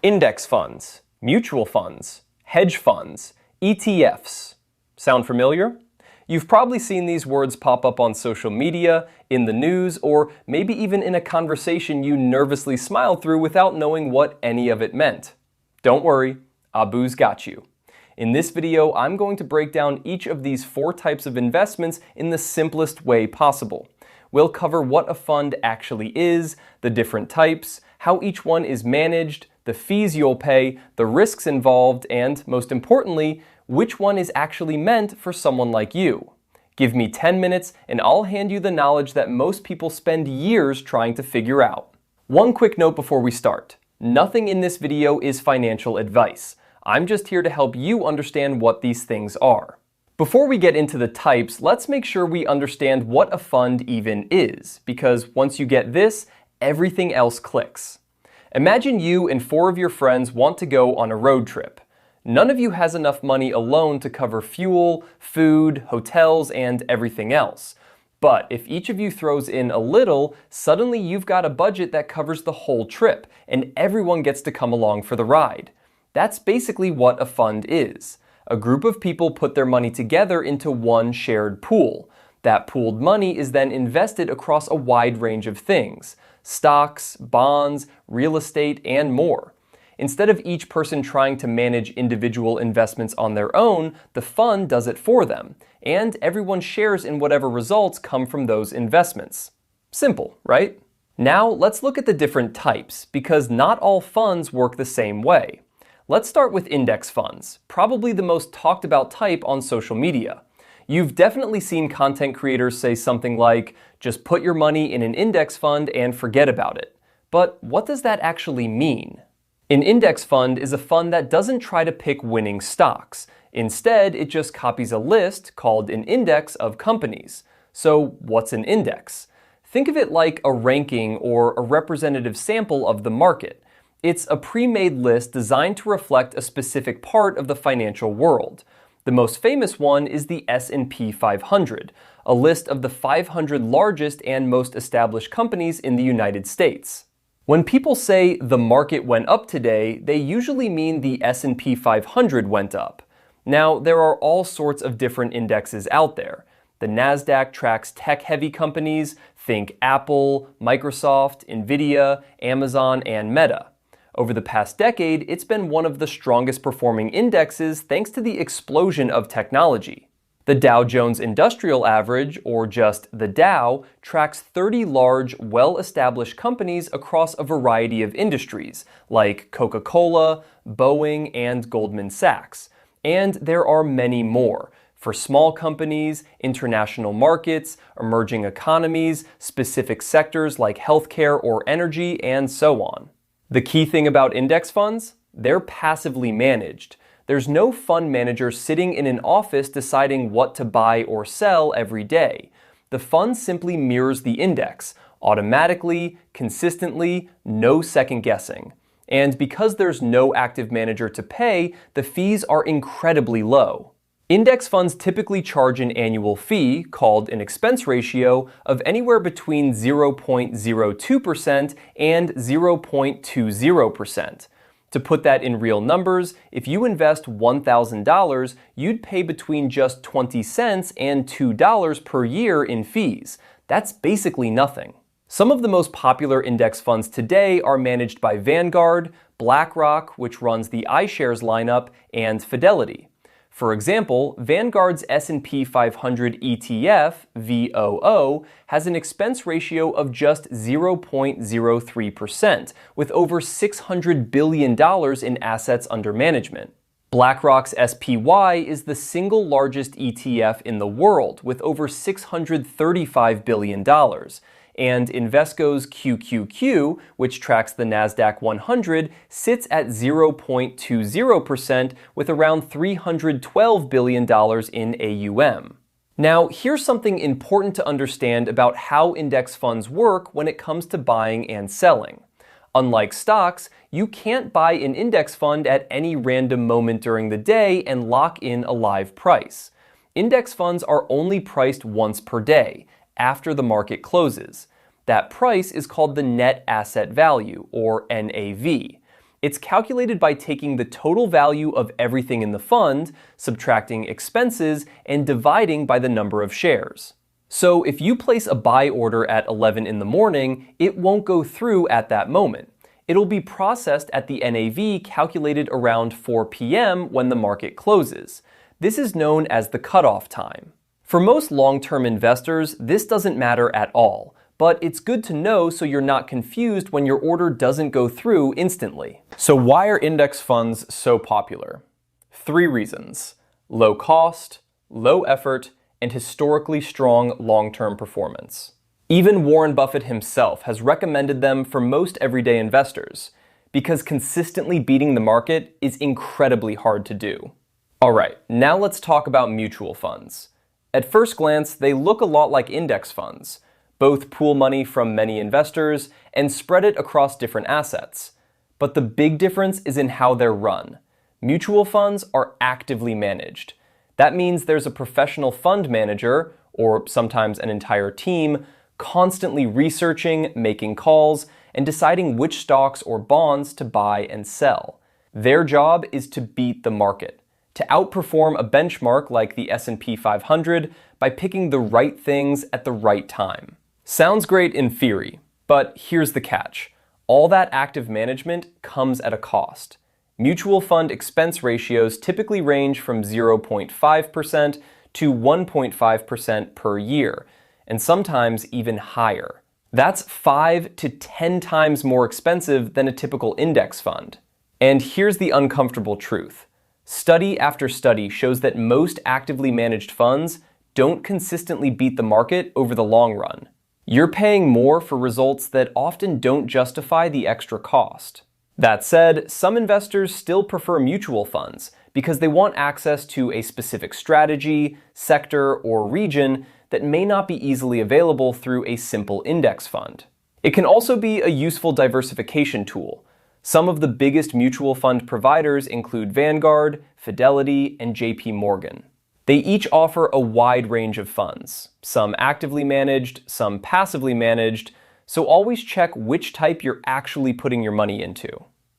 Index funds, mutual funds, hedge funds, ETFs. Sound familiar? You've probably seen these words pop up on social media, in the news, or maybe even in a conversation you nervously smiled through without knowing what any of it meant. Don't worry, Abu's got you. In this video, I'm going to break down each of these 4 types of investments in the simplest way possible. We'll cover what a fund actually is, the different types, how each one is managed, the fees you'll pay, the risks involved, and, most importantly, which one is actually meant for someone like you. Give me 10 minutes and I'll hand you the knowledge that most people spend years trying to figure out. One quick note before we start. Nothing in this video is financial advice. I'm just here to help you understand what these things are. Before we get into the types, let's make sure we understand what a fund even is, because once you get this, everything else clicks. Imagine you and 4 of your friends want to go on a road trip. None of you has enough money alone to cover fuel, food, hotels, and everything else. But if each of you throws in a little, suddenly you've got a budget that covers the whole trip, and everyone gets to come along for the ride. That's basically what a fund is. A group of people put their money together into one shared pool. That pooled money is then invested across a wide range of things: stocks, bonds, real estate, and more. Instead of each person trying to manage individual investments on their own, the fund does it for them, and everyone shares in whatever results come from those investments. Simple, right? Now let's look at the different types, because not all funds work the same way. Let's start with index funds, probably the most talked about type on social media. You've definitely seen content creators say something like, just put your money in an index fund and forget about it. But what does that actually mean? An index fund is a fund that doesn't try to pick winning stocks. Instead, it just copies a list called an index of companies. So what's an index? Think of it like a ranking or a representative sample of the market. It's a pre-made list designed to reflect a specific part of the financial world. The most famous one is the S&P 500, a list of the 500 largest and most established companies in the United States. When people say the market went up today, they usually mean the S&P 500 went up. Now, there are all sorts of different indexes out there. The NASDAQ tracks tech-heavy companies, think Apple, Microsoft, Nvidia, Amazon, and Meta. Over the past decade, it's been one of the strongest performing indexes thanks to the explosion of technology. The Dow Jones Industrial Average, or just the Dow, tracks 30 large, well-established companies across a variety of industries, like Coca-Cola, Boeing, and Goldman Sachs. And there are many more, for small companies, international markets, emerging economies, specific sectors like healthcare or energy, and so on. The key thing about index funds? They're passively managed. There's no fund manager sitting in an office deciding what to buy or sell every day. The fund simply mirrors the index, automatically, consistently, no second guessing. And because there's no active manager to pay, the fees are incredibly low. Index funds typically charge an annual fee, called an expense ratio, of anywhere between 0.02% and 0.20%. To put that in real numbers, if you invest $1,000, you'd pay between just 20 cents and $2 per year in fees. That's basically nothing. Some of the most popular index funds today are managed by Vanguard, BlackRock, which runs the iShares lineup, and Fidelity. For example, Vanguard's S&P 500 ETF, VOO, has an expense ratio of just 0.03%, with over $600 billion in assets under management. BlackRock's SPY is the single largest ETF in the world, with over $635 billion. And Invesco's QQQ, which tracks the NASDAQ 100, sits at 0.20% with around $312 billion in AUM. Now, here's something important to understand about how index funds work when it comes to buying and selling. Unlike stocks, you can't buy an index fund at any random moment during the day and lock in a live price. Index funds are only priced once per day, after the market closes. That price is called the net asset value, or NAV. It's calculated by taking the total value of everything in the fund, subtracting expenses, and dividing by the number of shares. So if you place a buy order at 11 in the morning, it won't go through at that moment. It'll be processed at the NAV calculated around 4 p.m. when the market closes. This is known as the cutoff time. For most long-term investors, this doesn't matter at all, but it's good to know so you're not confused when your order doesn't go through instantly. So why are index funds so popular? 3 reasons: low cost, low effort, and historically strong long-term performance. Even Warren Buffett himself has recommended them for most everyday investors, because consistently beating the market is incredibly hard to do. Alright, now let's talk about mutual funds. At first glance, they look a lot like index funds. Both pool money from many investors and spread it across different assets. But the big difference is in how they're run. Mutual funds are actively managed. That means there's a professional fund manager, or sometimes an entire team, constantly researching, making calls, and deciding which stocks or bonds to buy and sell. Their job is to beat the market, to outperform a benchmark like the S&P 500 by picking the right things at the right time. Sounds great in theory, but here's the catch. All that active management comes at a cost. Mutual fund expense ratios typically range from 0.5% to 1.5% per year, and sometimes even higher. That's 5 to 10 times more expensive than a typical index fund. And here's the uncomfortable truth. Study after study shows that most actively managed funds don't consistently beat the market over the long run. You're paying more for results that often don't justify the extra cost. That said, some investors still prefer mutual funds because they want access to a specific strategy, sector, or region that may not be easily available through a simple index fund. It can also be a useful diversification tool. Some of the biggest mutual fund providers include Vanguard, Fidelity, and JP Morgan. They each offer a wide range of funds, some actively managed, some passively managed, so always check which type you're actually putting your money into.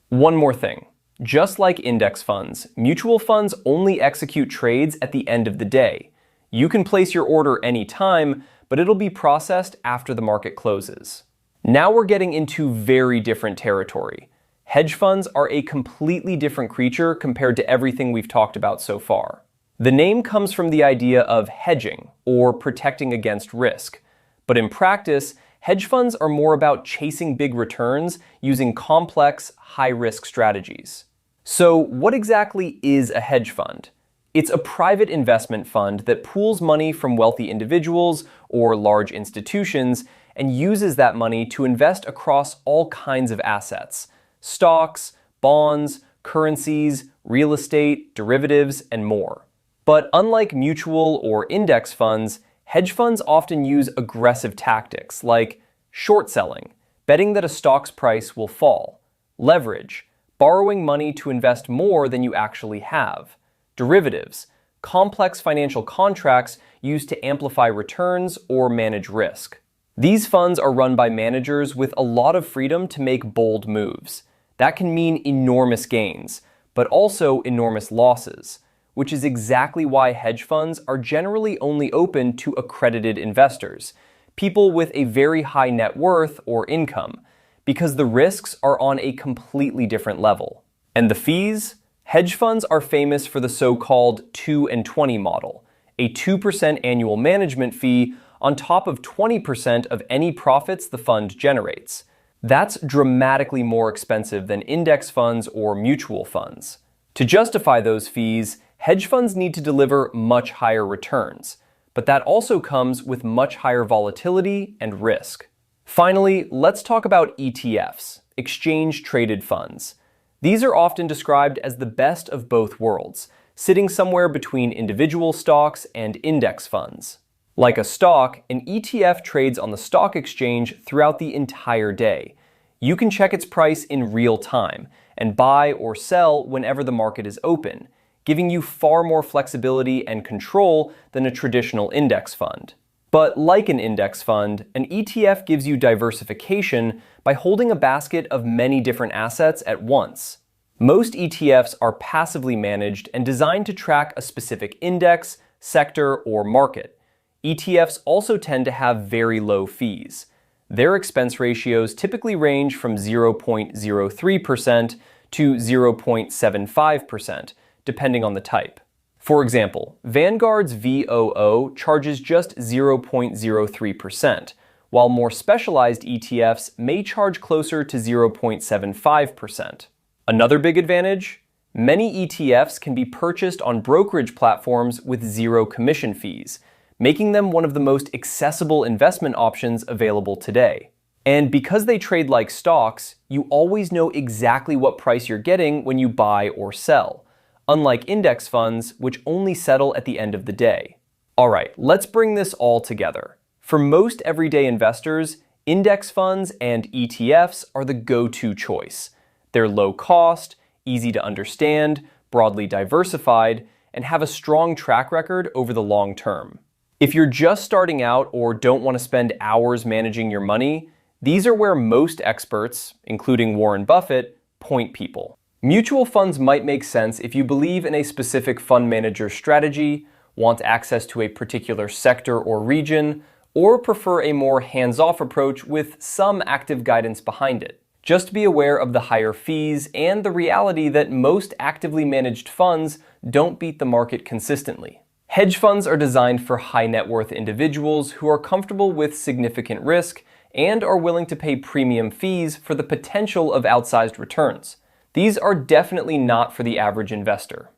One more thing. Just like index funds, mutual funds only execute trades at the end of the day. You can place your order anytime, but it'll be processed after the market closes. Now we're getting into very different territory. Hedge funds are a completely different creature compared to everything we've talked about so far. The name comes from the idea of hedging, or protecting against risk. But in practice, hedge funds are more about chasing big returns using complex, high-risk strategies. So what exactly is a hedge fund? It's a private investment fund that pools money from wealthy individuals or large institutions and uses that money to invest across all kinds of assets: stocks, bonds, currencies, real estate, derivatives, and more. But unlike mutual or index funds, hedge funds often use aggressive tactics like short selling, betting that a stock's price will fall; leverage, borrowing money to invest more than you actually have; derivatives, complex financial contracts used to amplify returns or manage risk. These funds are run by managers with a lot of freedom to make bold moves. That can mean enormous gains, but also enormous losses, which is exactly why hedge funds are generally only open to accredited investors, people with a very high net worth or income, because the risks are on a completely different level. And the fees? Hedge funds are famous for the so-called 2 and 20 model, a 2% annual management fee on top of 20% of any profits the fund generates. That's dramatically more expensive than index funds or mutual funds. To justify those fees, hedge funds need to deliver much higher returns, but that also comes with much higher volatility and risk. Finally, let's talk about ETFs, exchange-traded funds. These are often described as the best of both worlds, sitting somewhere between individual stocks and index funds. Like a stock, an ETF trades on the stock exchange throughout the entire day. You can check its price in real time and buy or sell whenever the market is open, giving you far more flexibility and control than a traditional index fund. But like an index fund, an ETF gives you diversification by holding a basket of many different assets at once. Most ETFs are passively managed and designed to track a specific index, sector, or market. ETFs also tend to have very low fees. Their expense ratios typically range from 0.03% to 0.75%, depending on the type. For example, Vanguard's VOO charges just 0.03%, while more specialized ETFs may charge closer to 0.75%. Another big advantage? Many ETFs can be purchased on brokerage platforms with zero commission fees, making them one of the most accessible investment options available today. And because they trade like stocks, you always know exactly what price you're getting when you buy or sell, unlike index funds, which only settle at the end of the day. All right, let's bring this all together. For most everyday investors, index funds and ETFs are the go-to choice. They're low cost, easy to understand, broadly diversified, and have a strong track record over the long term. If you're just starting out or don't want to spend hours managing your money, these are where most experts, including Warren Buffett, point people. Mutual funds might make sense if you believe in a specific fund manager strategy, want access to a particular sector or region, or prefer a more hands-off approach with some active guidance behind it. Just be aware of the higher fees and the reality that most actively managed funds don't beat the market consistently. Hedge funds are designed for high net worth individuals who are comfortable with significant risk and are willing to pay premium fees for the potential of outsized returns. These are definitely not for the average investor.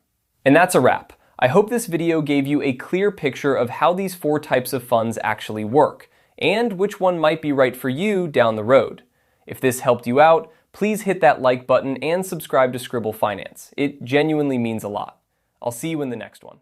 And that's a wrap. I hope this video gave you a clear picture of how these 4 types of funds actually work, and which one might be right for you down the road. If this helped you out, please hit that like button and subscribe to ScribbleFinance. It genuinely means a lot. I'll see you in the next one.